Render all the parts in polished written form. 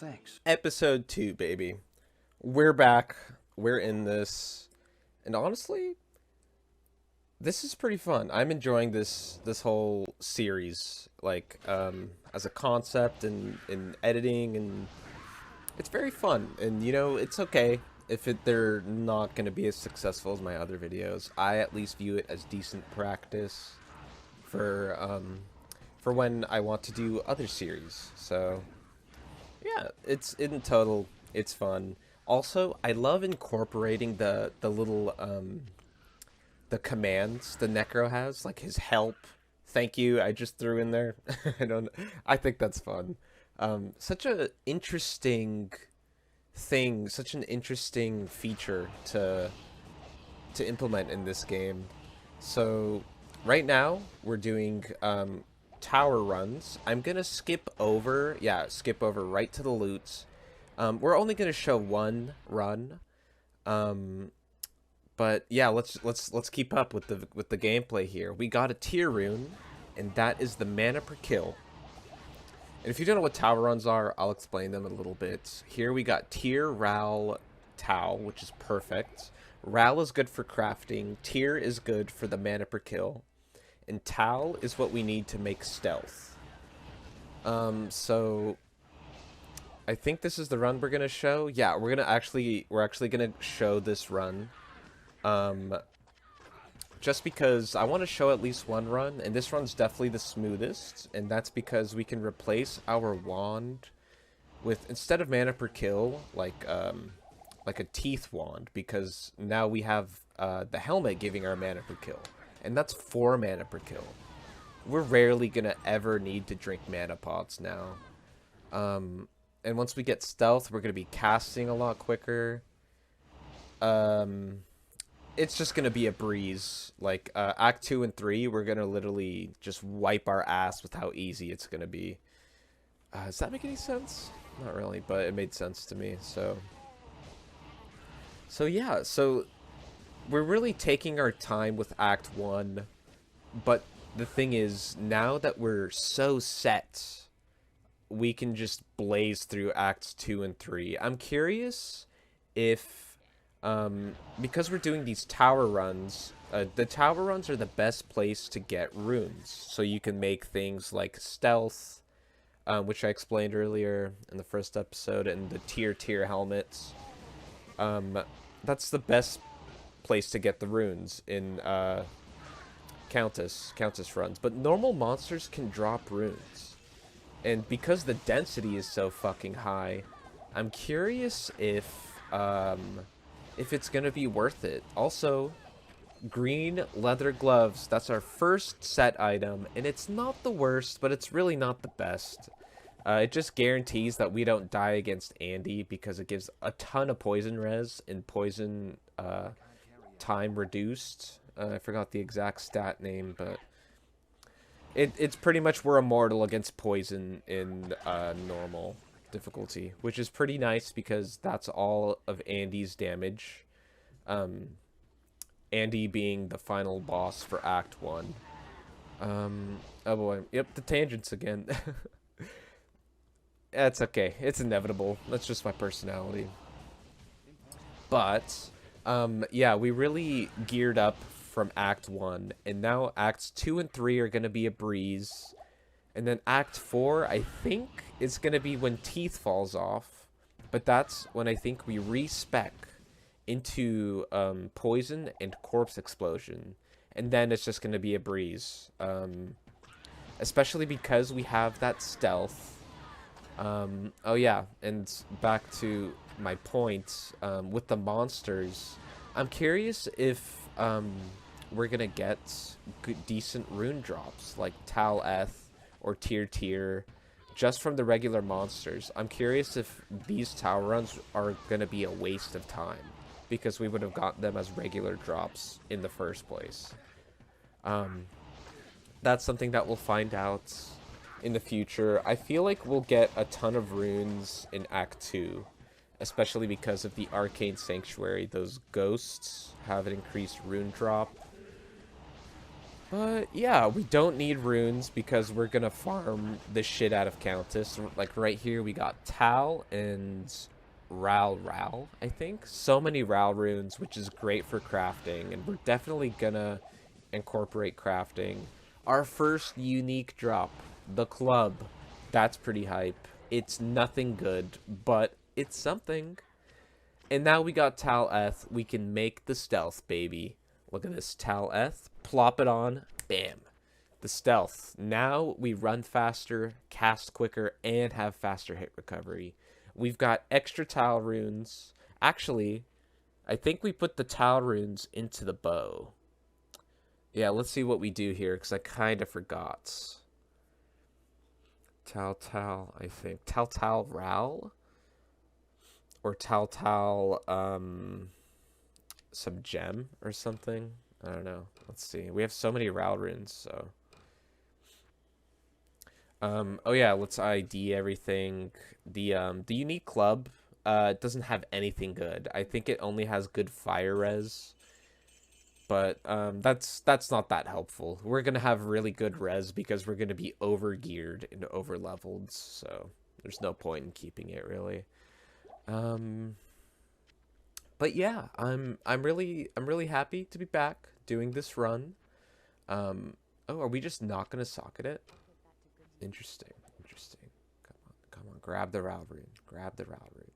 thanks. Episode 2, baby. We're back. We're in this. And honestly, this is pretty fun. I'm enjoying this whole series, like, as a concept and in editing, and it's very fun. And, it's okay if they're not going to be as successful as my other videos. I at least view it as decent practice for when I want to do other series. So yeah, it's in total, it's fun. Also, I love incorporating the little the commands the Necro has, like his help. Thank you. I just threw in there. I don't. I think that's fun. Such a interesting thing, such an interesting feature to implement in this game. So right now we're doing tower runs. I'm gonna skip over right to the loot. We're only gonna show one run, but yeah, let's keep up with the gameplay here. We got a tier rune, and that is the mana per kill. And if you don't know what tower runs are, I'll explain them a little bit. Here we got tier, Ral, Tau, which is perfect. Ral is good for crafting. Tier is good for the mana per kill. And Tau is what we need to make stealth. So I think this is the run we're gonna show. Yeah, we're actually gonna show this run. Just because I want to show at least one run, and this run's definitely the smoothest, and that's because we can replace our wand with, instead of mana per kill, like a teeth wand, because now we have the helmet giving our mana per kill, and that's 4 mana per kill. We're rarely gonna ever need to drink mana pots now. And once we get stealth, we're gonna be casting a lot quicker. It's just gonna be a breeze. Like Act 2 and 3, we're gonna literally just wipe our ass with how easy it's gonna be. Does that make any sense? Not really, but it made sense to me. So yeah, so we're really taking our time with Act 1, but the thing is, now that we're so set, we can just blaze through Acts 2 and 3. I'm curious if because we're doing these tower runs, the tower runs are the best place to get runes. So you can make things like stealth, which I explained earlier in the first episode, and the tier helmets. That's the best place to get the runes in Countess runs. But normal monsters can drop runes. And because the density is so fucking high, I'm curious if it's gonna be worth it. Also, green leather gloves, that's our first set item, and it's not the worst, but it's really not the best. It just guarantees that we don't die against Andy, because it gives a ton of poison res and poison time reduced. I forgot the exact stat name, but it's pretty much we're immortal against poison in normal difficulty, which is pretty nice because that's all of Andy's damage. Andy being the final boss for Act 1. Oh boy, yep, the tangents again. That's okay, it's inevitable. That's just my personality. But yeah, we really geared up from Act 1, and now Acts 2 and 3 are gonna be a breeze. And then Act 4, I think, is going to be when Teeth falls off. But that's when I think we respec into Poison and Corpse Explosion. And then it's just going to be a breeze. Especially because we have that stealth. Oh yeah, and back to my point, with the monsters, I'm curious if we're going to get decent rune drops, like Tal Eth, or tier, just from the regular monsters. I'm curious if these tower runs are going to be a waste of time, because we would have gotten them as regular drops in the first place. That's something that we'll find out in the future. I feel like we'll get a ton of runes in Act 2, especially because of the Arcane Sanctuary. Those ghosts have an increased rune drop. But yeah, we don't need runes because we're gonna farm the shit out of Countess. Like right here, we got Tal and Ral, I think. So many Ral runes, which is great for crafting, and we're definitely gonna incorporate crafting. Our first unique drop, the club. That's pretty hype. It's nothing good, but it's something. And now we got Tal Eth. We can make the stealth, baby. Look at this, Tal Eth. Plop it on. Bam. The stealth. Now we run faster, cast quicker, and have faster hit recovery. We've got extra Tal runes. Actually, I think we put the Tal runes into the bow. Yeah, let's see what we do here, because I kind of forgot. Tal, I think. Tal Ral? Or Tal, some gem or something. I don't know. Let's see. We have so many Ral runes, so. Oh yeah, let's ID everything. The unique club, doesn't have anything good. I think it only has good fire res. But, that's not that helpful. We're gonna have really good res because we're gonna be over geared and over leveled, so there's no point in keeping it really. But yeah, I'm really happy to be back doing this run. Oh, are we just not gonna socket it? Interesting. Come on, grab the Ral rune. Grab the Ral rune.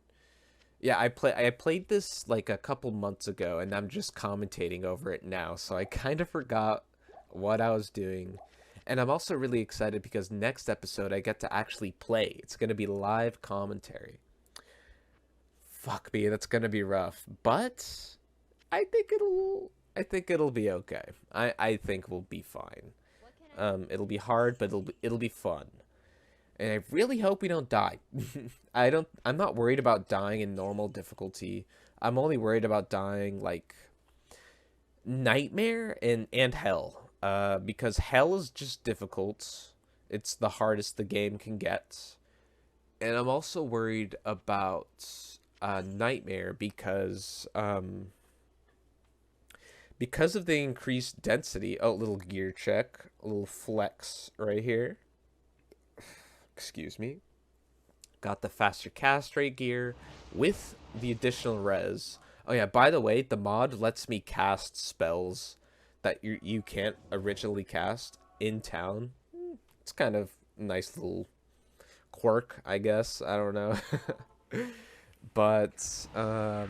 Yeah, I played this like a couple months ago, and I'm just commentating over it now, so I kind of forgot what I was doing. And I'm also really excited because next episode I get to actually play. It's gonna be live commentary. Fuck me, that's gonna be rough. But I think it'll be okay. I think we'll be fine. It'll be hard, but it'll be fun. And I really hope we don't die. I'm not worried about dying in normal difficulty. I'm only worried about dying like Nightmare and Hell. Because Hell is just difficult. It's the hardest the game can get. And I'm also worried about Nightmare because of the increased density. Oh, little gear check, a little flex right here. Excuse me. Got the faster cast rate gear with the additional res. Oh yeah, by the way, the mod lets me cast spells that you can't originally cast in town. It's kind of a nice little quirk, I guess. I don't know. But all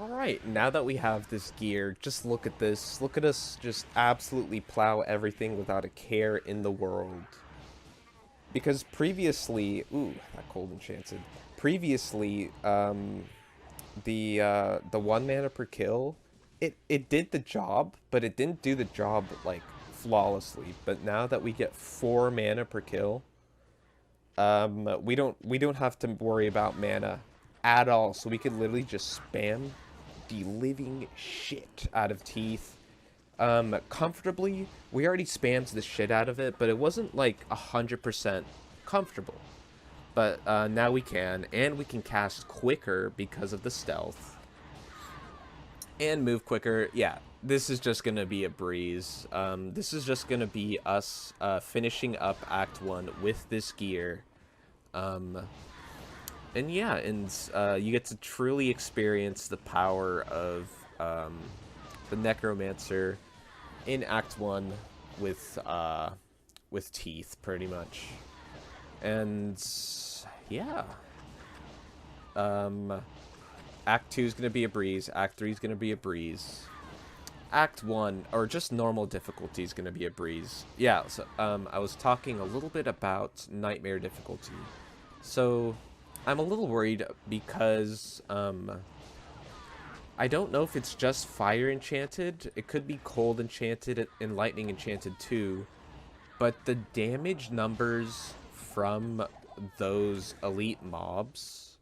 right, now that we have this gear, just look at this. Look at us just absolutely plow everything without a care in the world. Because previously, ooh, that cold enchanted. Previously, the 1 mana per kill, it did the job, but it didn't do the job like flawlessly. But now that we get 4 mana per kill, we don't have to worry about mana at all. So we could literally just spam the living shit out of teeth. Comfortably. We already spammed the shit out of it, but it wasn't like 100% comfortable. But now we can, and we can cast quicker because of the stealth. And move quicker. Yeah, this is just gonna be a breeze. This is just gonna be us finishing up Act 1 with this gear. And yeah, and you get to truly experience the power of the Necromancer in Act 1 with teeth, pretty much. And yeah. Act 2 is going to be a breeze. Act 3 is going to be a breeze. Act 1, or just normal difficulty, is going to be a breeze. Yeah, so I was talking a little bit about Nightmare difficulty. So I'm a little worried because I don't know if it's just Fire Enchanted. It could be Cold Enchanted and Lightning Enchanted too. But the damage numbers from those elite mobs,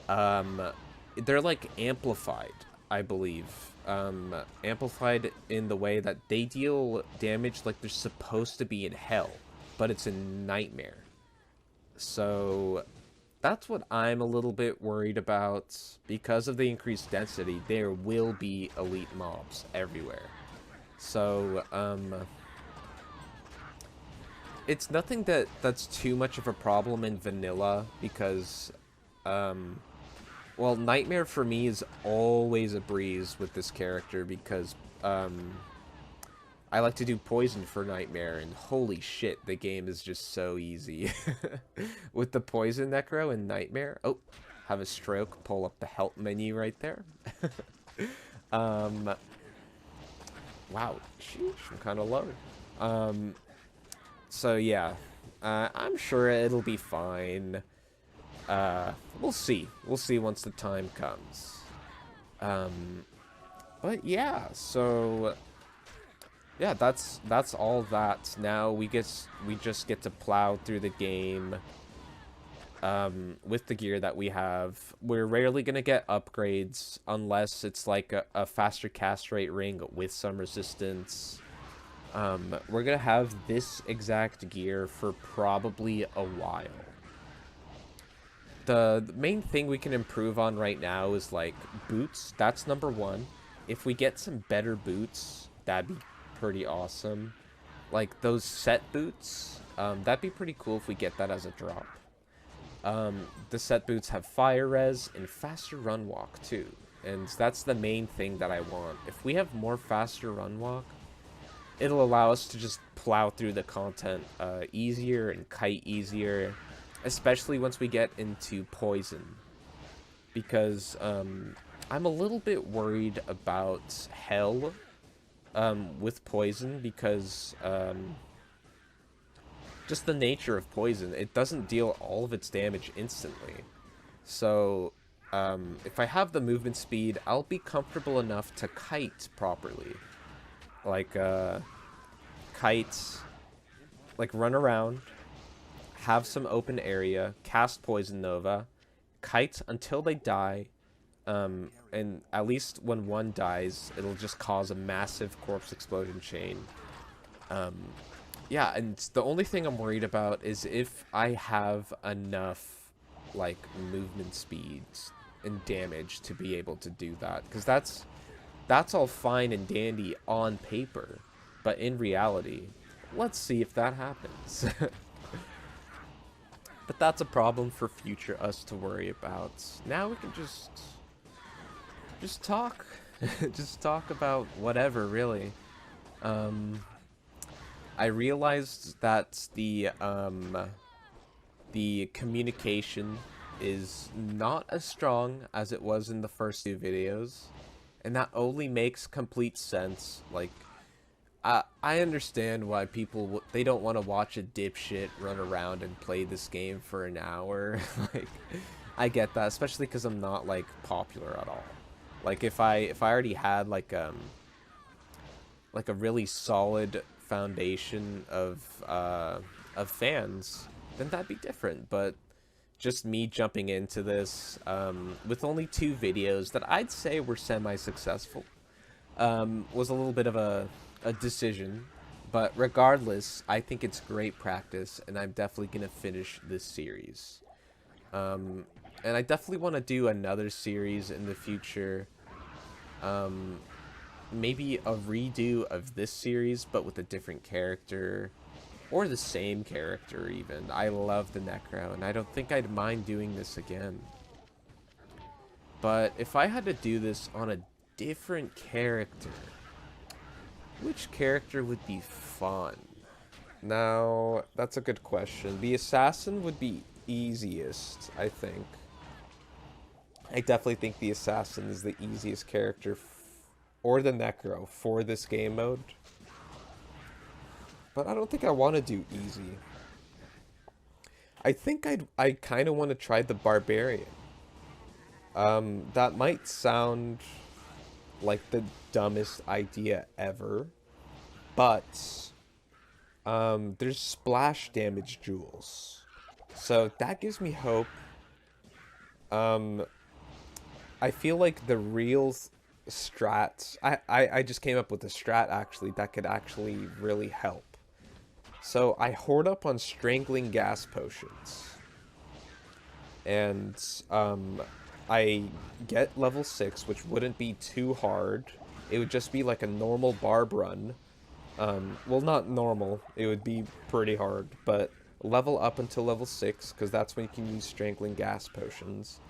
they're like amplified, I believe. Amplified in the way that they deal damage like they're supposed to be in Hell, but it's in Nightmare. So that's what I'm a little bit worried about. Because of the increased density, there will be elite mobs everywhere. So, it's nothing that's too much of a problem in vanilla because, well, Nightmare for me is always a breeze with this character because, I like to do poison for Nightmare, and holy shit, the game is just so easy. With the poison Necro and Nightmare. Oh, have a stroke, pull up the help menu right there. Wow, sheesh, I'm kind of low. So yeah, I'm sure it'll be fine. We'll see. We'll see once the time comes. But yeah, so yeah, that's all that. Now we just get to plow through the game with the gear that we have. We're rarely gonna get upgrades unless it's like a faster cast rate ring with some resistance. We're gonna have this exact gear for probably a while. The main thing we can improve on right now is like boots. That's number one. If we get some better boots, that'd be pretty awesome. Like those set boots, that'd be pretty cool if we get that as a drop. The set boots have fire res and faster run walk too, and that's the main thing that I want. If we have more faster run walk, it'll allow us to just plow through the content easier and kite easier, especially once we get into poison, because I'm a little bit worried about hell with poison because just the nature of poison, it doesn't deal all of its damage instantly. So if I have the movement speed, I'll be comfortable enough to kite properly. Like kite, like run around, have some open area, cast Poison Nova, kite until they die, and at least when one dies, it'll just cause a massive corpse explosion chain. Yeah, and the only thing I'm worried about is if I have enough, like, movement speeds and damage to be able to do that, because that's all fine and dandy on paper, but in reality, let's see if that happens. But that's a problem for future us to worry about. Now we can just talk. Just talk about whatever, really. I realized that the communication is not as strong as it was in the first two videos, and that only makes complete sense. Like, I understand why people they don't want to watch a dipshit run around and play this game for an hour. Like, I get that, especially because I'm not like popular at all. Like, if I already had like a really solid foundation of fans, then that'd be different. But just me jumping into this with only two videos that I'd say were semi-successful was a little bit of a decision. But regardless, I think it's great practice, and I'm definitely going to finish this series. And I definitely want to do another series in the future. Maybe a redo of this series, but with a different character. Or the same character, even. I love the Necro, and I don't think I'd mind doing this again. But if I had to do this on a different character, which character would be fun? Now, that's a good question. The Assassin would be easiest, I think. I definitely think the Assassin is the easiest character, or the Necro, for this game mode. But I don't think I want to do easy. I think I kind of want to try the Barbarian. That might sound like the dumbest idea ever, but there's splash damage jewels, so that gives me hope. I feel like the real strats, I just came up with a strat actually that could actually really help. So I hoard up on strangling gas potions, and I get level 6, which wouldn't be too hard it would just be like a normal barb run. Well, not normal. It would be pretty hard, but level up until level 6, because that's when you can use Strangling Gas Potions.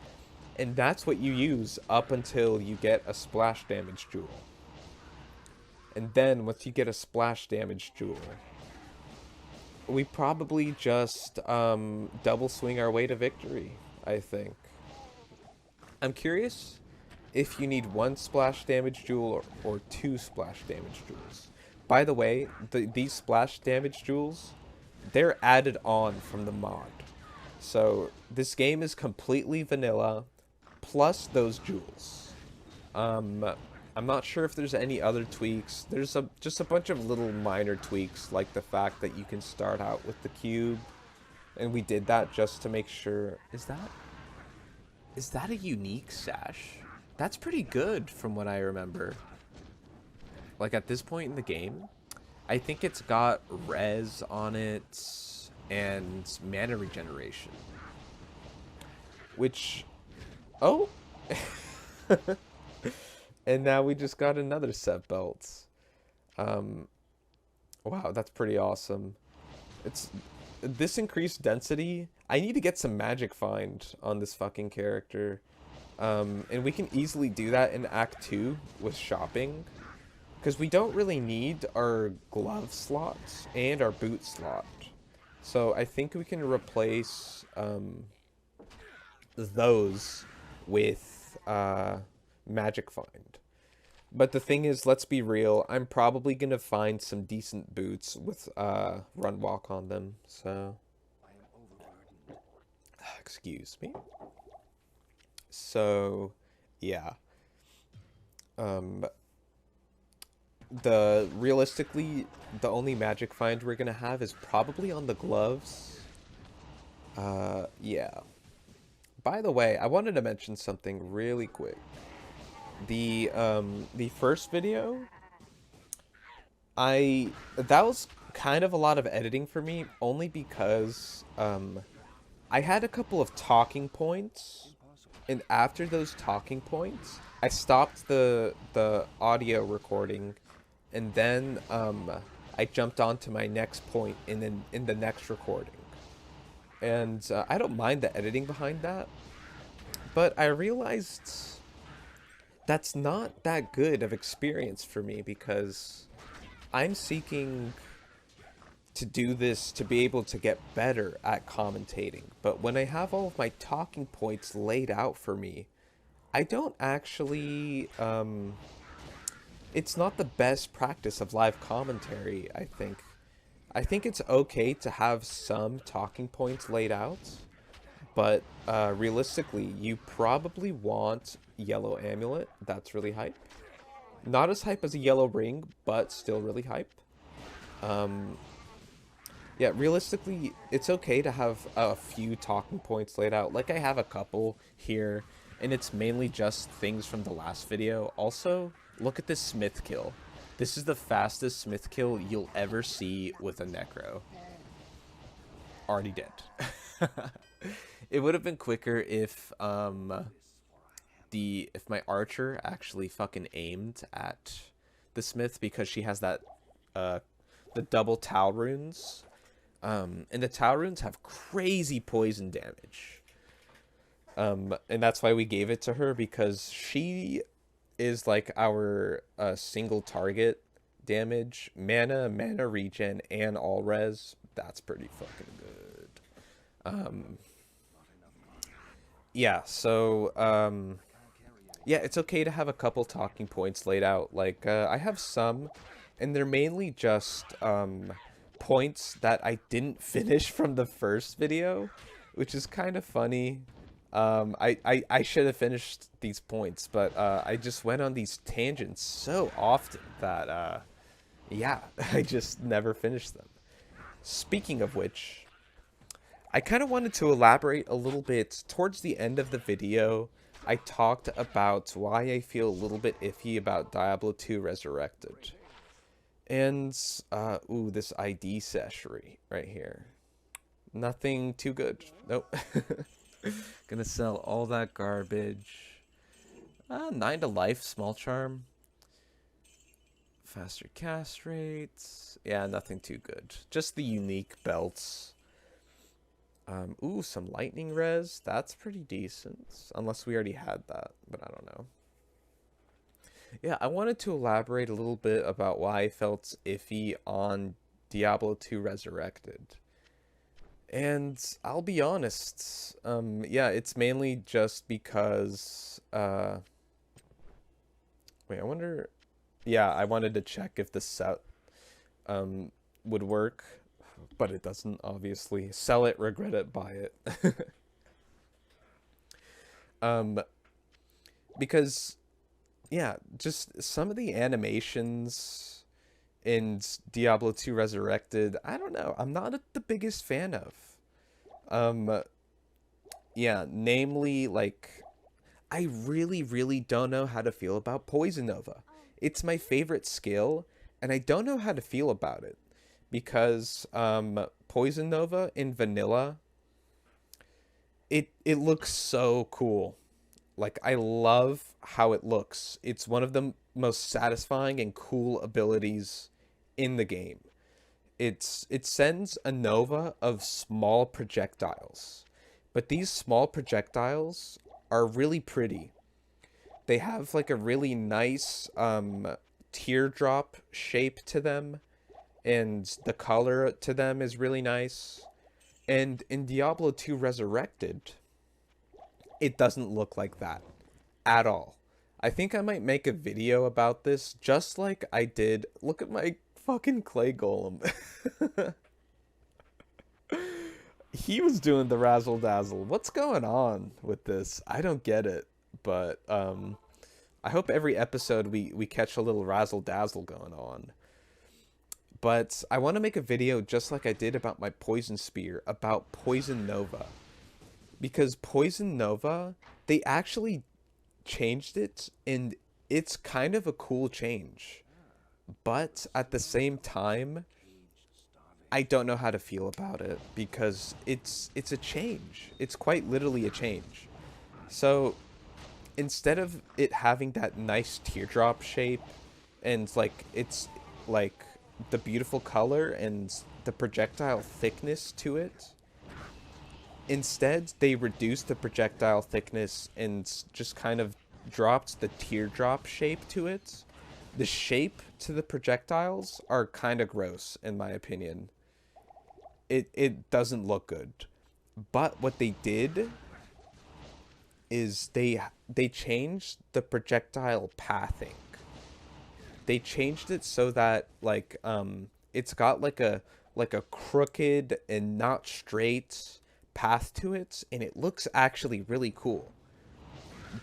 And that's what you use up until you get a splash damage jewel. And then, once you get a splash damage jewel, we probably just double swing our way to victory, I think. I'm curious if you need 1 splash damage jewel or 2 splash damage jewels. By the way, these splash damage jewels, they're added on from the mod. So this game is completely vanilla, plus those jewels. I'm not sure if there's any other tweaks. There's just a bunch of little minor tweaks, like the fact that you can start out with the cube, and we did that just to make sure. Is that a unique sash? That's pretty good from what I remember. Like at this point in the game, I think it's got res on it and mana regeneration. Which, oh, and now we just got another set belt. Wow, that's pretty awesome. It's this increased density. I need to get some magic find on this fucking character. And we can easily do that in Act 2 with shopping. Because we don't really need our glove slots and our boot slot. So I think we can replace those with magic find. But the thing is, let's be real, I'm probably going to find some decent boots with run walk on them. So, excuse me. So, yeah. Realistically, the only magic find we're gonna have is probably on the gloves. Yeah. By the way, I wanted to mention something really quick. The first video, that was kind of a lot of editing for me, only because I had a couple of talking points, and after those talking points, I stopped the audio recording, and then I jumped on to my next point in the next recording. And I don't mind the editing behind that, but I realized that's not that good of experience for me, because I'm seeking to do this to be able to get better at commentating. But when I have all of my talking points laid out for me, I don't actually, it's not the best practice of live commentary, I think. I think it's okay to have some talking points laid out, but realistically, you probably want Yellow Amulet. That's really hype. Not as hype as a Yellow Ring, but still really hype. Yeah, realistically, it's okay to have a few talking points laid out. Like, I have a couple here, and it's mainly just things from the last video. Also, look at this Smith kill. This is the fastest Smith kill you'll ever see with a Necro. Already dead. It would have been quicker if my archer actually fucking aimed at the Smith, because she has that the double Tau runes. And the Tau runes have crazy poison damage. And that's why we gave it to her, because she is like our single target damage, mana regen, and all res. That's pretty fucking good. Yeah, so yeah, it's okay to have a couple talking points laid out. Like I have some, and they're mainly just points that I didn't finish from the first video, which is kind of funny. I should have finished these points, but I just went on these tangents so often that yeah, I just never finished them. Speaking of which, I kind of wanted to elaborate a little bit towards the end of the video. I talked about why I feel a little bit iffy about Diablo 2 Resurrected. And, ooh, this ID sesh right here. Nothing too good. Nope. Gonna sell all that garbage. 9 to life, small charm. Faster cast rates. Yeah, nothing too good. Just the unique belts. Ooh, some lightning res. That's pretty decent. Unless we already had that, but I don't know. Yeah, I wanted to elaborate a little bit about why I felt iffy on Diablo 2 Resurrected. And I'll be honest, yeah, it's mainly just because, wait, I wonder, yeah, I wanted to check if the set, would work, but it doesn't, obviously. Sell it, regret it, buy it. um, because, yeah, just some of the animations in Diablo 2 Resurrected, I don't know, I'm not the biggest fan of. Yeah, namely, like, I really don't know how to feel about Poison Nova. It's my favorite skill, and I don't know how to feel about it. Because, Poison Nova in vanilla, it looks so cool. Like, I love how it looks. It's one of the most satisfying and cool abilities in the game. It sends a nova of small projectiles. But these small projectiles are really pretty. They have like a really nice teardrop shape to them, and the color to them is really nice. And in Diablo 2 Resurrected, it doesn't look like that at all. I think I might make a video about this just like I did. Look at my fucking clay golem. He was doing the razzle dazzle. What's going on with this? I don't get it. But I hope every episode we catch a little razzle dazzle going on. But I want to make a video just like I did about my poison spear, about Poison Nova. Because Poison Nova, they actually changed it, and it's kind of a cool change. But at the same time, I don't know how to feel about it because it's a change. It's quite literally a change. So instead of it having that nice teardrop shape and like it's like the beautiful color and the projectile thickness to it, instead they reduced the projectile thickness and just kind of dropped the teardrop shape to it. The shape to the projectiles are kind of gross in my opinion. It doesn't look good. But what they did is they changed the projectile pathing. They changed it so that like it's got like a crooked and not straight path to it, and it looks actually really cool.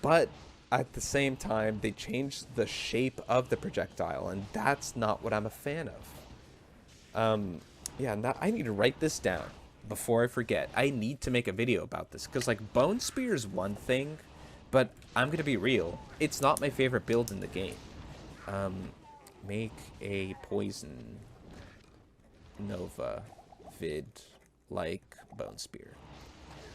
But at the same time, they changed the shape of the projectile, and that's not what I'm a fan of. Yeah, now I need to write this down before I forget. I need to make a video about this, because, like, Bone Spear is one thing, but I'm going to be real. It's not my favorite build in the game. Make a Poison Nova vid like Bone Spear.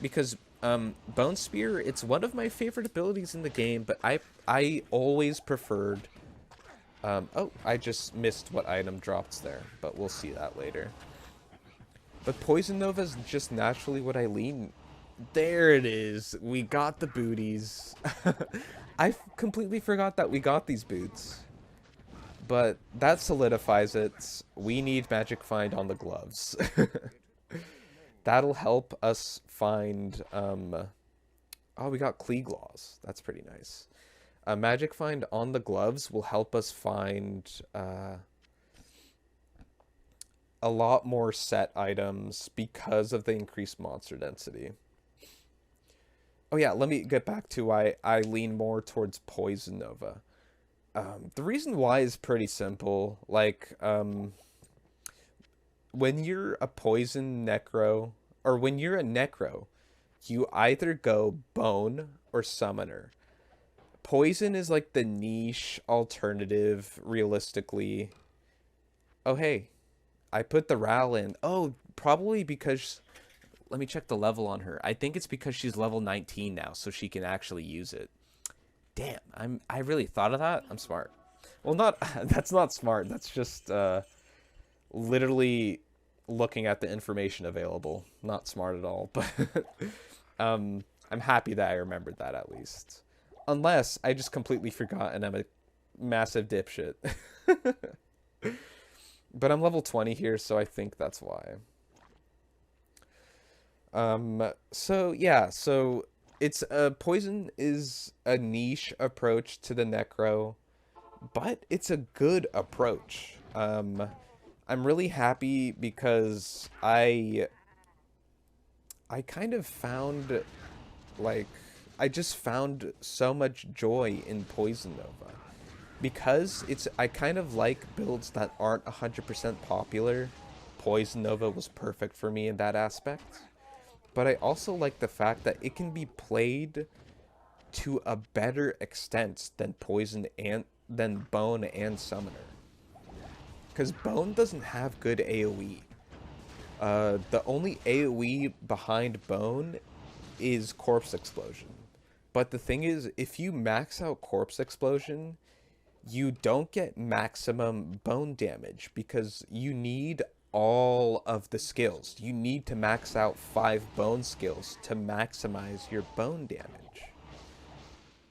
Because, Bone Spear, it's one of my favorite abilities in the game, but I always preferred... oh, I just missed what item dropped there, but we'll see that later. But Poison Nova is just naturally what I lean. There it is. We got the booties. I completely forgot that we got these boots. But that solidifies it. We need Magic Find on the gloves. That'll help us find... oh, we got Kleeglaws. That's pretty nice. Magic Find on the gloves will help us find... a lot more set items because of the increased monster density. Oh yeah, let me get back to why I lean more towards Poison Nova. The reason why is pretty simple. Like, when you're a Poison Necro, or when you're a Necro, you either go Bone or Summoner. Poison is like the niche alternative, realistically. Oh hey, I put the Ral in. Oh, probably because... Let me check the level on her. I think it's because she's level 19 now, so she can actually use it. Damn, I really thought of that? I'm smart. Well, not that's not smart. That's just literally looking at the information available. Not smart at all, but I'm happy that I remembered that at least. Unless I just completely forgot and I'm a massive dipshit. But I'm level 20 here, so I think that's why. So yeah, so it's poison is a niche approach to the Necro, but it's a good approach. I'm really happy because I kind of found like I just found so much joy in Poison Nova because I kind of like builds that aren't 100% popular. Poison Nova was perfect for me in that aspect. But I also like the fact that it can be played to a better extent than Poison and than Bone and Summoner. Because Bone doesn't have good AoE. The only AoE behind Bone is Corpse Explosion. But the thing is, if you max out Corpse Explosion, you don't get maximum bone damage because you need all of the skills. You need to max out 5 bone skills to maximize your bone damage.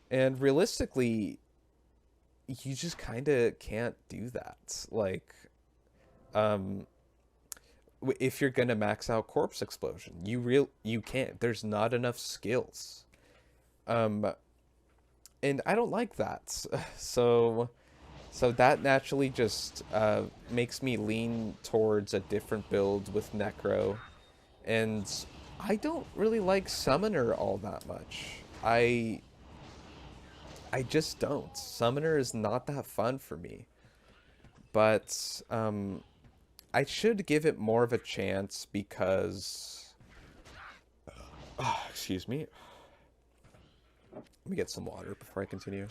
And realistically, you just kind of can't do that. Like, if you're gonna max out Corpse Explosion, you can't. There's not enough skills. And I don't like that. So that naturally just makes me lean towards a different build with Necro. And I don't really like Summoner all that much. I just don't. Summoner is not that fun for me. But I should give it more of a chance because... excuse me. Let me get some water before I continue.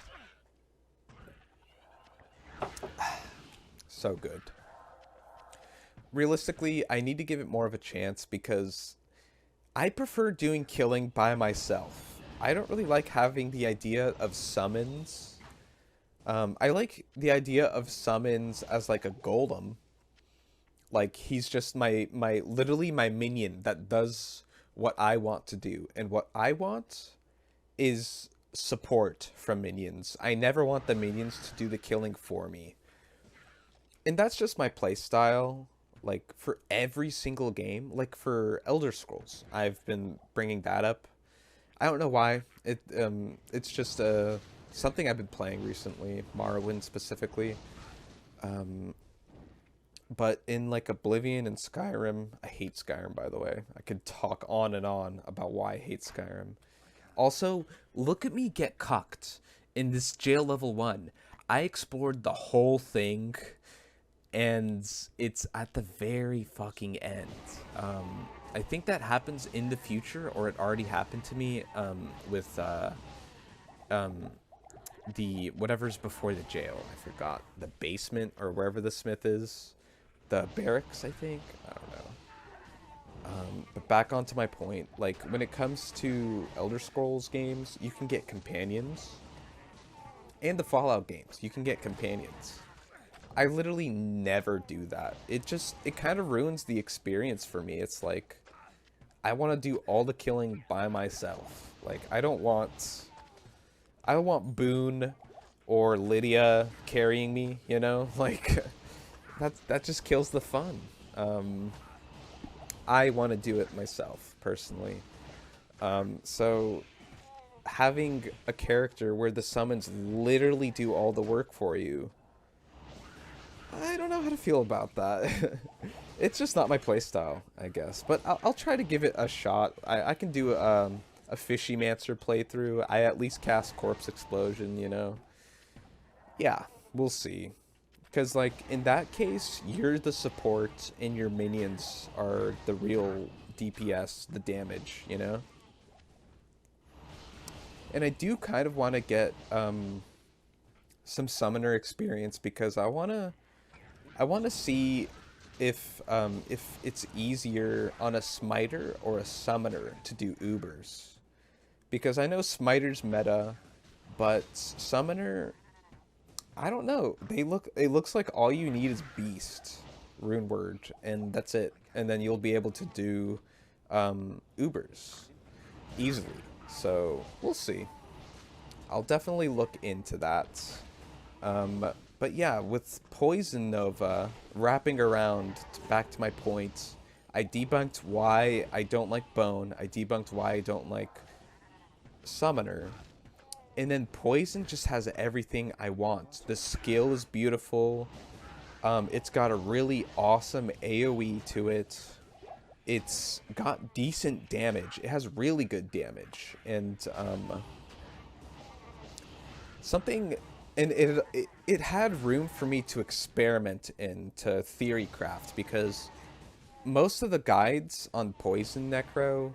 So good. Realistically, I need to give it more of a chance because I prefer doing killing by myself. I don't really like having the idea of summons. I like the idea of summons as like a golem. Like he's just literally my minion that does what I want to do. And what I want is support from minions. I never want the minions to do the killing for me. And that's just my playstyle, like, for every single game. Like, for Elder Scrolls, I've been bringing that up. I don't know why. It's just something I've been playing recently, Morrowind specifically. But in, like, Oblivion and Skyrim, I hate Skyrim, by the way. I could talk on and on about why I hate Skyrim. Also, look at me get cucked in this jail level 1. I explored the whole thing, and it's at the very fucking end. I think that happens in the future, or it already happened to me with the whatever's before the jail. I forgot. The basement, or wherever the smith is. The barracks, I think. I don't know. But back onto my point, like, when it comes to Elder Scrolls games, you can get companions. And the Fallout games, you can get companions. I literally never do that. It kind of ruins the experience for me. It's like, I want to do all the killing by myself. Like, I don't want Boone or Lydia carrying me, you know? Like, that just kills the fun. I want to do it myself, personally. So having a character where the summons literally do all the work for you, I don't know how to feel about that. It's just not my playstyle, I guess. But I'll try to give it a shot. I can do a Fishy Mancer playthrough. I at least cast Corpse Explosion, you know? Yeah, we'll see. Because, like, in that case, you're the support and your minions are the real DPS, the damage, you know? And I do kind of want to get some summoner experience because I want to see if it's easier on a smiter or a summoner to do Ubers. Because I know smiter's meta, but summoner, I don't know. It looks like all you need is Beast, Rune Word, and that's it. And then you'll be able to do Ubers easily. So we'll see. I'll definitely look into that. But yeah, with Poison Nova, wrapping around back to my point, I debunked why I don't like Bone. I debunked why I don't like Summoner. And then Poison just has everything I want. The skill is beautiful. It's got a really awesome AoE to it. It's got decent damage. It has really good damage. And something... And it had room for me to experiment in, to theory craft, because most of the guides on Poison Necro,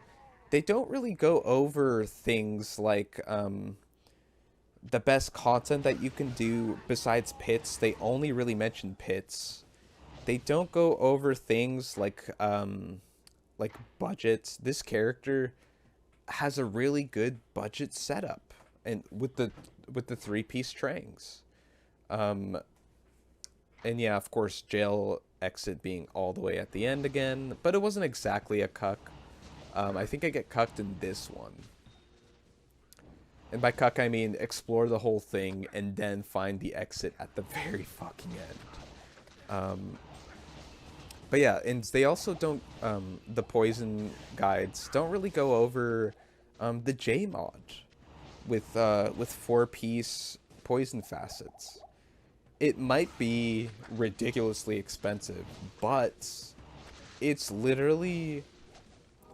they don't really go over things like the best content that you can do besides pits. They only really mention pits. They don't go over things like budgets. This character has a really good budget setup, and with the 3-piece trangs. And yeah, of course, jail exit being all the way at the end again, but it wasn't exactly a cuck. I think I get cucked in this one. And by cuck, I mean explore the whole thing and then find the exit at the very fucking end. But yeah, and they also don't, the poison guides don't really go over the J mod with 4-piece poison facets. It might be ridiculously expensive, but it's literally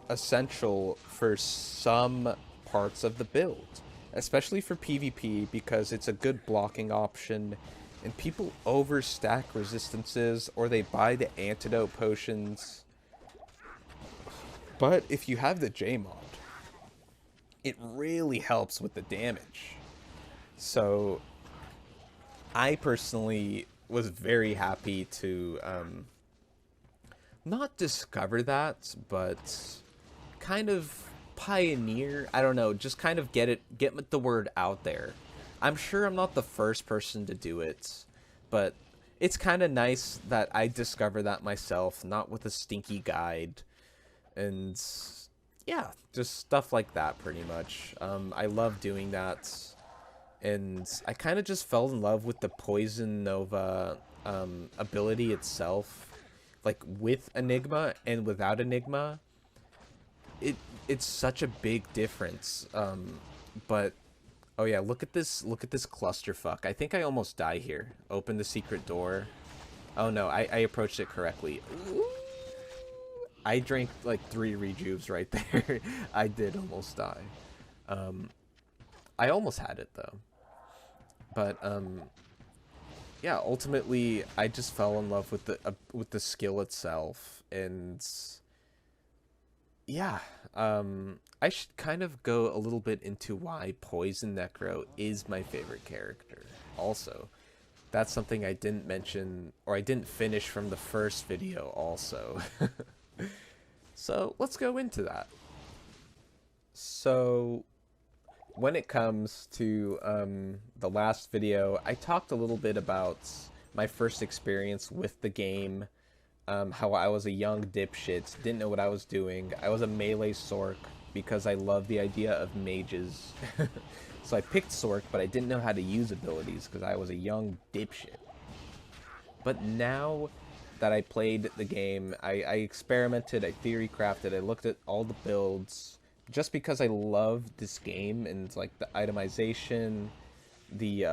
essential for some parts of the build, especially for PvP, because it's a good blocking option, and people overstack resistances or they buy the antidote potions. But if you have the J mod, it really helps with the damage. So I personally was very happy to not discover that, but kind of pioneer, I don't know, just kind of get the word out there. I'm sure I'm not the first person to do it, but it's kind of nice that I discover that myself, not with a stinky guide. And yeah, just stuff like that pretty much. I love doing that. And I kind of just fell in love with the Poison Nova ability itself. Like with Enigma and without Enigma, it's such a big difference. But oh yeah, look at this clusterfuck. I think I almost die here. Open the secret door. Oh no, I approached it correctly. Ooh. I drank like 3 rejuves right there. I did almost die. I almost had it though. But yeah, ultimately I just fell in love with the skill itself, and yeah, I should kind of go a little bit into why Poison Necro is my favorite character. Also, that's something I didn't mention, or I didn't finish from the first video also. So let's go into that. So when it comes to the last video, I talked a little bit about my first experience with the game, how I was a young dipshit, didn't know what I was doing. I was a melee Sork because I love the idea of mages. So I picked Sork, but I didn't know how to use abilities because I was a young dipshit. But now that I played the game, I experimented, I theory crafted, I looked at all the builds, just because I love this game and like the itemization, the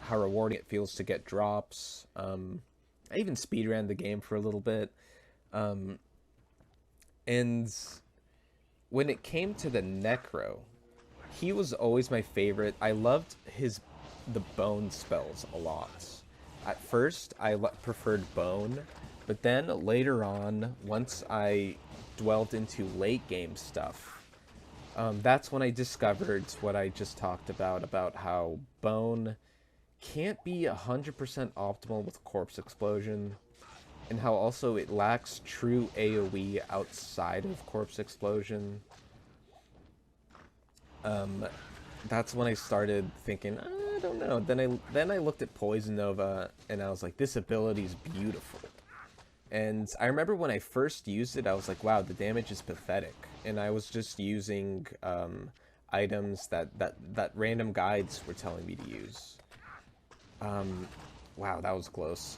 how rewarding it feels to get drops. I even speedran the game for a little bit, and when it came to the Necro, he was always my favorite. I loved the bone spells a lot. At first, I preferred bone, but then later on, once I dwelled into late game stuff, that's when I discovered what I just talked about how bone can't be 100% optimal with Corpse Explosion, and how also it lacks true AoE outside of Corpse Explosion. That's when I started thinking, I don't know. Then I looked at Poison Nova, and I was like, this ability is beautiful. And I remember when I first used it, I was like, wow, the damage is pathetic. And I was just using items that random guides were telling me to use. Wow, that was close.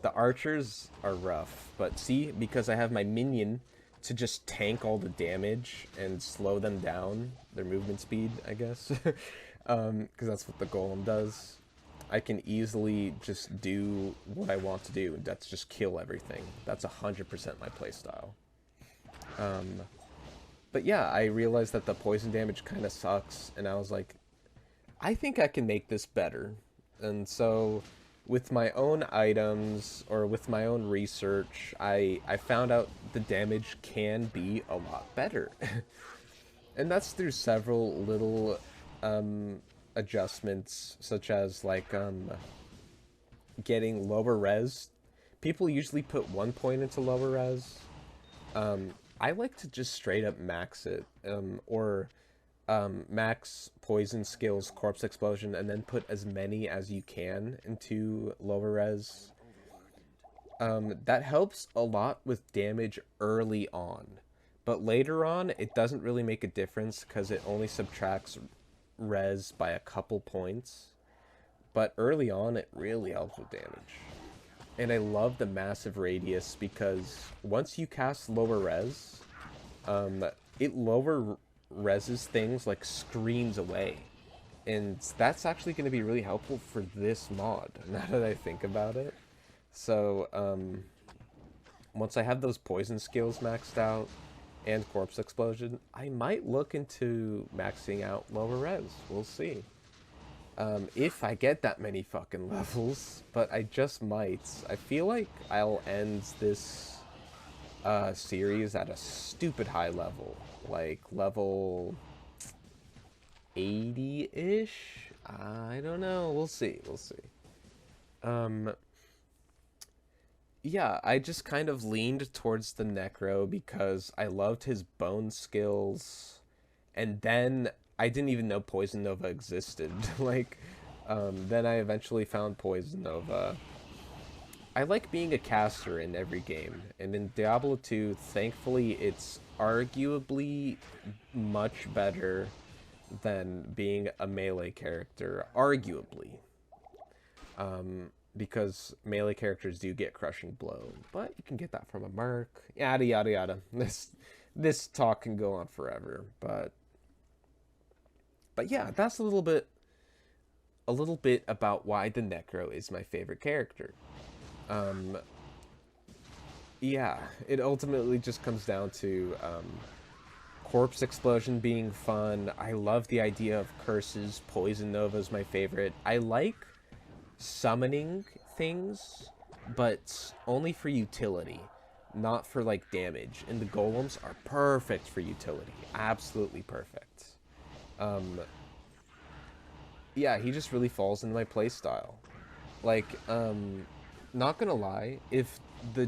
The archers are rough, but see, because I have my minion to just tank all the damage and slow them down, their movement speed, I guess, because that's what the golem does. I can easily just do what I want to do, and that's just kill everything. That's 100% my playstyle. But yeah, I realized that the poison damage kind of sucks, and I was like, I think I can make this better. And so, with my own items, or with my own research, I found out the damage can be a lot better. And that's through several little adjustments, such as like getting lower res. People usually put 1 point into lower res. I like to just straight up max it, or max poison skills, corpse explosion, and then put as many as you can into lower res. That helps a lot with damage early on, but later on it doesn't really make a difference because it only subtracts res by a couple points. But early on it really helps with damage. And I love the massive radius because once you cast lower res, it lower reses things like screams away. And that's actually going to be really helpful for this mod, now that I think about it. So, once I have those poison skills maxed out and corpse explosion, I might look into maxing out lower res. We'll see. If I get that many fucking levels, but I just might. I feel like I'll end this series at a stupid high level, like level 80-ish? I don't know, we'll see. Yeah, I just kind of leaned towards the Necro because I loved his bone skills, and then I didn't even know Poison Nova existed. Like, then I eventually found Poison Nova. I like being a caster in every game, and in Diablo 2, thankfully, it's arguably much better than being a melee character. Arguably. Because melee characters do get crushing blow, but you can get that from a merc, yada yada yada. This talk can go on forever, but yeah, that's a little bit about why the Necro is my favorite character. Yeah, it ultimately just comes down to corpse explosion being fun. I love the idea of curses. Poison Nova is my favorite. I like summoning things, but only for utility, not for like damage. And the golems are perfect for utility, absolutely perfect. Yeah, he just really falls into my playstyle. Like, not gonna lie, if the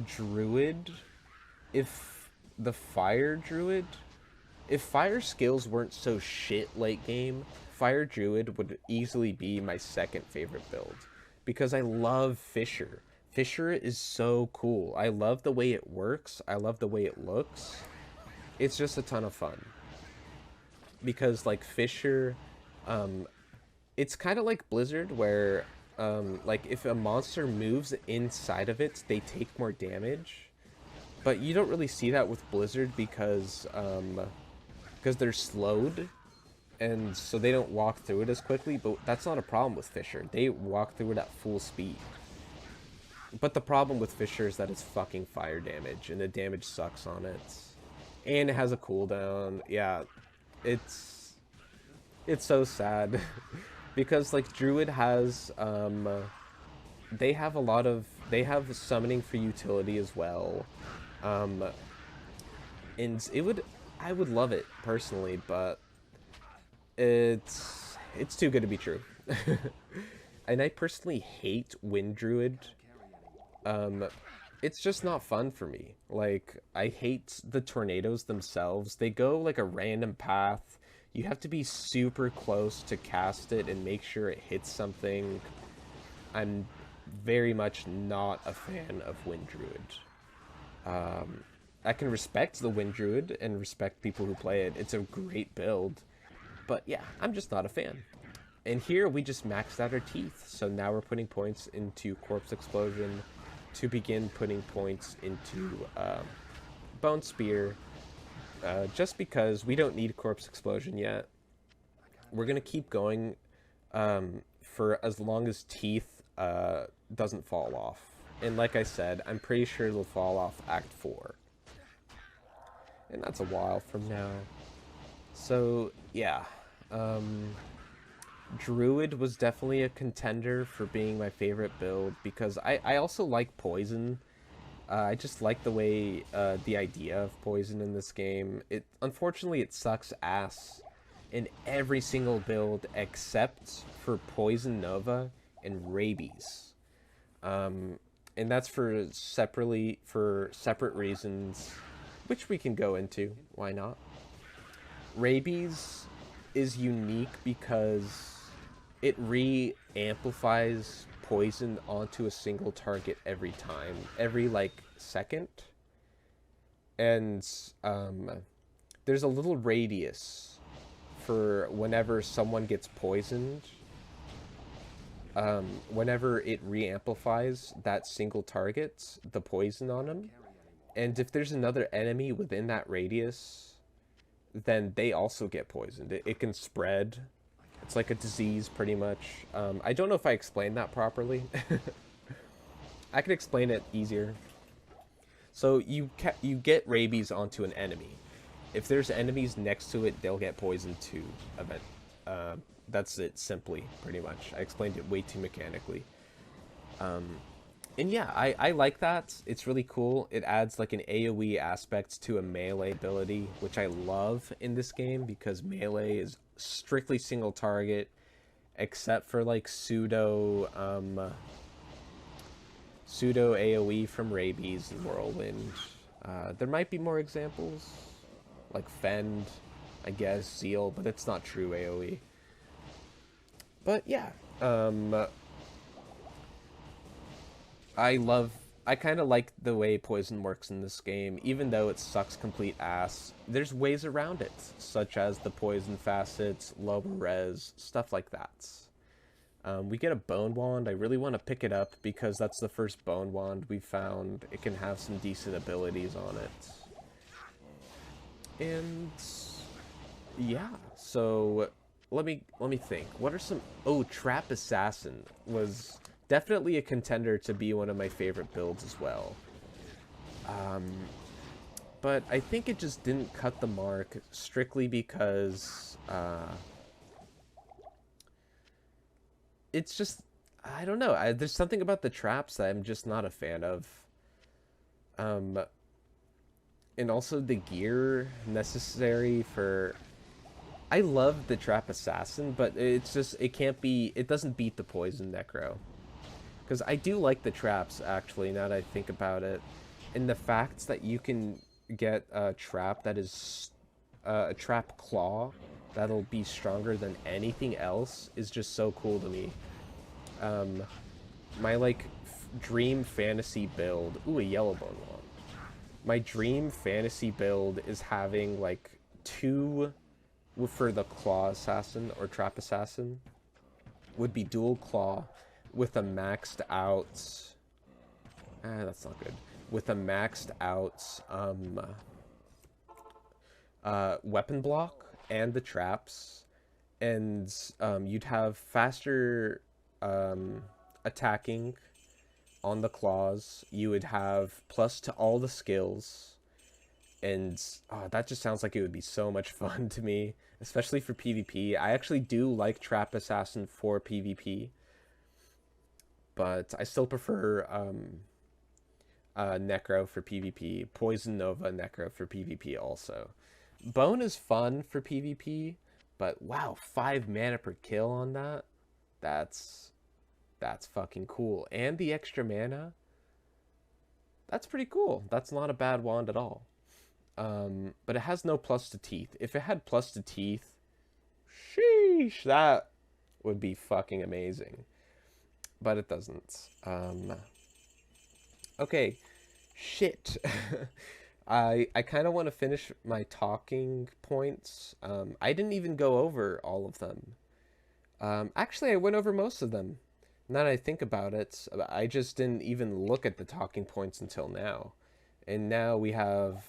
fire druid, if fire skills weren't so shit late game, fire druid would easily be my second favorite build. Because I love Fisher. Fisher is so cool. I love the way it works. I love the way it looks. It's just a ton of fun. Because, like, Fisher, it's kind of like Blizzard, where, like, if a monster moves inside of it, they take more damage. But you don't really see that with Blizzard because they're slowed. And so they don't walk through it as quickly, but that's not a problem with Fisher. They walk through it at full speed. But the problem with Fisher is that it's fucking fire damage, and the damage sucks on it. And it has a cooldown. Yeah, it's so sad. Because, like, Druid has, they have summoning for utility as well. And I would love it, personally, but it's too good to be true. And I personally hate Wind Druid. It's just not fun for me. Like, I hate the tornadoes themselves. They go like a random path. You have to be super close to cast it and make sure it hits something. I'm very much not a fan of Wind Druid. I can respect the Wind Druid and respect people who play it. It's a great build. But yeah, I'm just not a fan. And here we just maxed out our teeth. So now we're putting points into Corpse Explosion to begin putting points into Bone Spear. Just because we don't need Corpse Explosion yet. We're going to keep going for as long as teeth doesn't fall off. And like I said, I'm pretty sure it'll fall off Act 4. And that's a while from now. So, yeah. Druid was definitely a contender for being my favorite build, because I also like Poison. I just like the way, the idea of Poison in this game. Unfortunately, it sucks ass in every single build except for Poison Nova and Rabies. And that's for separate reasons, which we can go into. Why not? Rabies is unique because it re-amplifies poison onto a single target every time, every like second. And there's a little radius for whenever someone gets poisoned. Whenever it re-amplifies that single target, the poison on them, and if there's another enemy within that radius, then they also get poisoned. It can spread. It's like a disease, pretty much. I don't know if I explained that properly. I could explain it easier. So you get rabies onto an enemy. If there's enemies next to it, they'll get poisoned too. That's it, simply, pretty much. I explained it way too mechanically. And yeah, I like that. It's really cool. It adds like an AoE aspect to a melee ability, which I love in this game, because melee is strictly single target, except for like pseudo AoE from Rabies and Whirlwind. There might be more examples, like Fend, I guess, Zeal, but it's not true AoE. But yeah, I kind of like the way poison works in this game, even though it sucks complete ass. There's ways around it, such as the poison facets, low res, stuff like that. We get a bone wand. I really want to pick it up because that's the first bone wand we found. It can have some decent abilities on it. And yeah, so let me think. What are some... Oh, Trap Assassin was definitely a contender to be one of my favorite builds as well. But I think it just didn't cut the mark strictly because it's just, I don't know. There's something about the traps that I'm just not a fan of. And also the gear necessary for... I love the Trap Assassin, but it's just, it doesn't beat the Poison Necro. Because I do like the traps, actually, now that I think about it. And the fact that you can get a trap that is a trap claw that'll be stronger than anything else is just so cool to me. My, like, dream fantasy build... Ooh, a yellow bone wand. My dream fantasy build is having, like, 2... For the Claw Assassin or Trap Assassin, would be dual Claw with a maxed out... that's not good. With a maxed out weapon block and the traps, and you'd have faster attacking on the claws. You would have plus to all the skills. And that just sounds like it would be so much fun to me, especially for PvP. I actually do like Trap Assassin for PvP, but I still prefer Necro for PvP, Poison Nova Necro for PvP also. Bone is fun for PvP, but wow, 5 mana per kill on that? That's fucking cool. And the extra mana? That's pretty cool. That's not a bad wand at all. But it has no plus to teeth. If it had plus to teeth, Sheesh, that would be fucking amazing. But it doesn't. Okay, shit. I kind of want to finish my talking points. I didn't even go over all of them. Actually, I went over most of them. Now that I think about it, I just didn't even look at the talking points until now. And now we have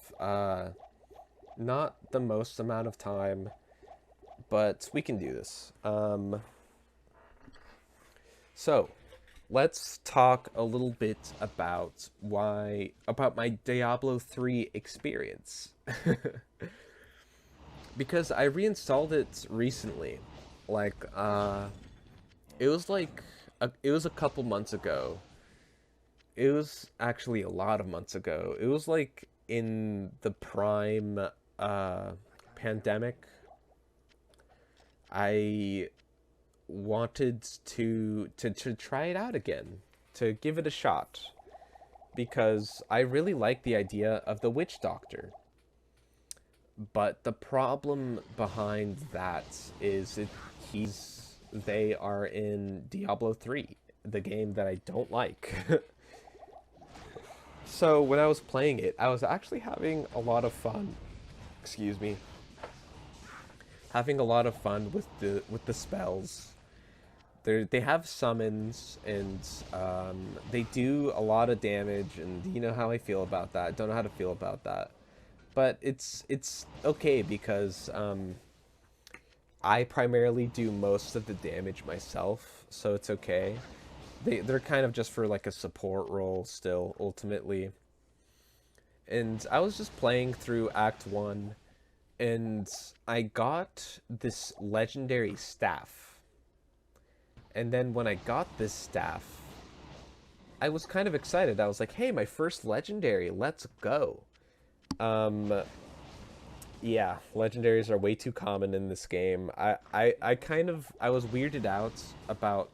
not the most amount of time, but we can do this. So, let's talk a little bit about my Diablo 3 experience. Because I reinstalled it recently. Like, it was a couple months ago. It was actually a lot of months ago. It was like in the prime pandemic. I wanted to try it out again, to give it a shot, because I really like the idea of the witch doctor. But the problem behind that is they are in Diablo 3, the game that I don't like. So when I was playing it, I was actually having a lot of fun. Excuse me. Having a lot of fun with the spells. They have summons, and they do a lot of damage, and you know how I feel about that. Don't know how to feel about that. But it's okay, because I primarily do most of the damage myself, so it's okay. They're kind of just for like a support role still, ultimately. And I was just playing through Act 1, and I got this legendary staff. And then when I got this staff, I was kind of excited. I was like, hey, my first legendary, let's go. Yeah, legendaries are way too common in this game. I was weirded out about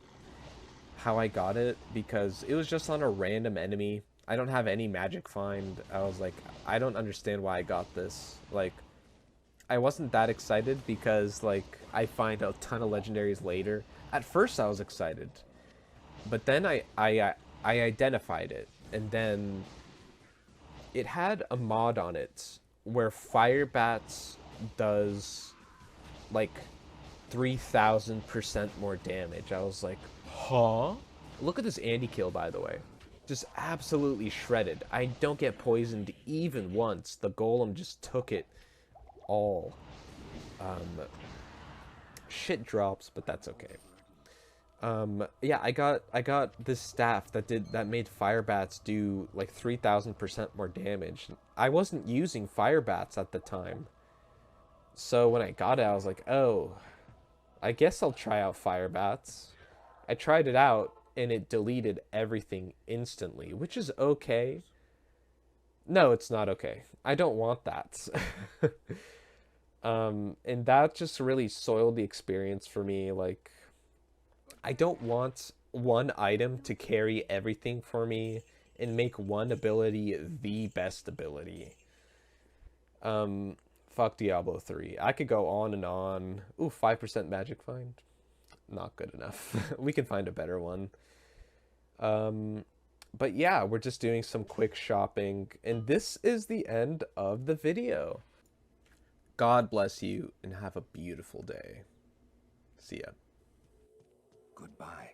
how I got it, because it was just on a random enemy. I don't have any magic find. I was like, I don't understand why I got this. Like, I wasn't that excited, because like I find a ton of legendaries later. At first I was excited, but then I identified it, and then it had a mod on it where Fire Bats does like 3,000% more damage. I was like, huh? Look at this Andy kill, by the way. Just absolutely shredded. I don't get poisoned even once. The golem just took it all. Shit drops, but that's okay. Yeah, I got this staff that made fire bats do like 3,000% more damage. I wasn't using fire bats at the time, so when I got it, I was like, oh, I guess I'll try out fire bats. I tried it out, and it deleted everything instantly, which is okay. No, it's not okay. I don't want that. And that just really soiled the experience for me. Like, I don't want one item to carry everything for me and make one ability the best ability. Fuck Diablo 3. I could go on and on. Ooh, 5% magic find. Not good enough. We can find a better one. But yeah, we're just doing some quick shopping, and this is the end of the video. God bless you, and have a beautiful day. See ya. Goodbye.